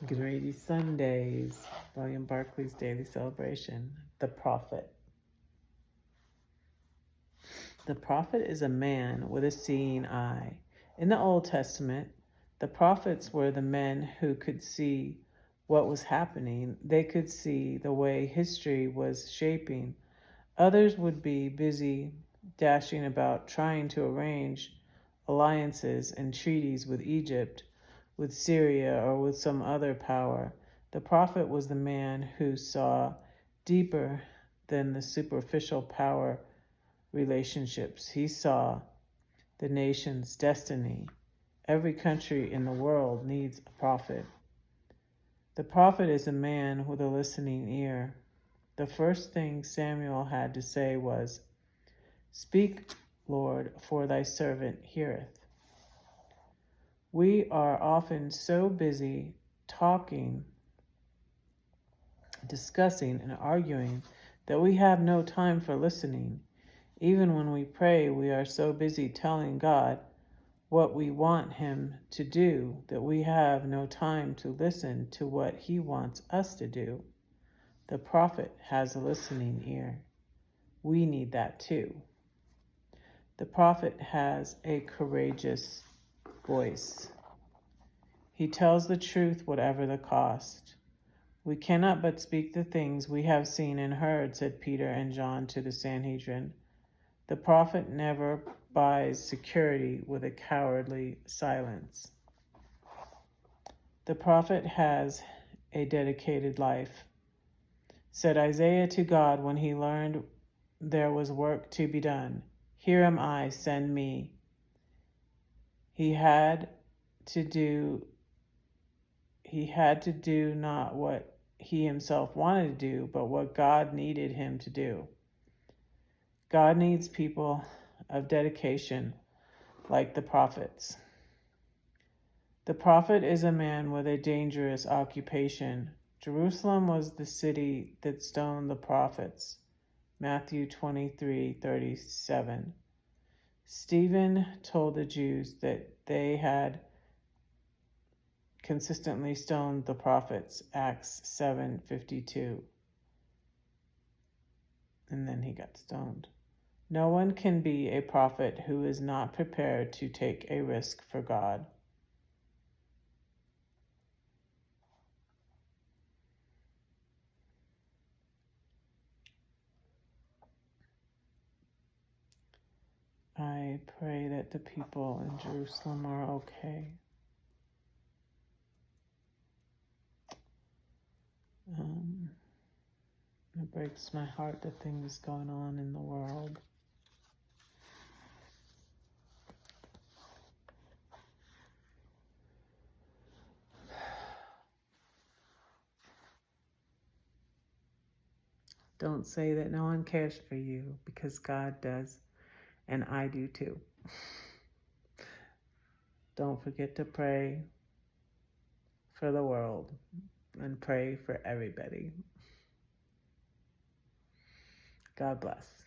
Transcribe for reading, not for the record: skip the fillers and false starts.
Getting ready Sundays, William Barclay's daily celebration. The prophet. The prophet is a man with a seeing eye. In the Old Testament, the prophets were the men who could see what was happening. They could see the way history was shaping. Others would be busy dashing about trying to arrange alliances and treaties with Egypt, with Syria, or with some other power. The prophet was the man who saw deeper than the superficial power relationships. He saw the nation's destiny. Every country in the world needs a prophet. The prophet is a man with a listening ear. The first thing Samuel had to say was, "Speak, Lord, for thy servant heareth." We are often so busy talking, discussing, and arguing that we have no time for listening. Even when we pray, we are so busy telling God what we want Him to do that we have no time to listen to what He wants us to do. The prophet has a listening ear. We need that too. The prophet has a courageous voice. He tells the truth whatever the cost. We cannot but speak the things we have seen and heard, said Peter and John to the Sanhedrin. The prophet never buys security with a cowardly silence. The prophet has a dedicated life. Said Isaiah to God when he learned there was work to be done, "Here am I, send me." He had to do not what he himself wanted to do, but what God needed him to do. God needs people of dedication like the prophets. The prophet is a man with a dangerous occupation. Jerusalem was the city that stoned the prophets. Matthew 23:37. Stephen told the Jews that they had consistently stoned the prophets. Acts 7:52. And then he got stoned. No one can be a prophet who is not prepared to take a risk for God. I pray that the people in Jerusalem are okay. It breaks my heart the things going on in the world. Don't say that no one cares for you, because God does, and I do too. Don't forget to pray for the world and pray for everybody. God bless.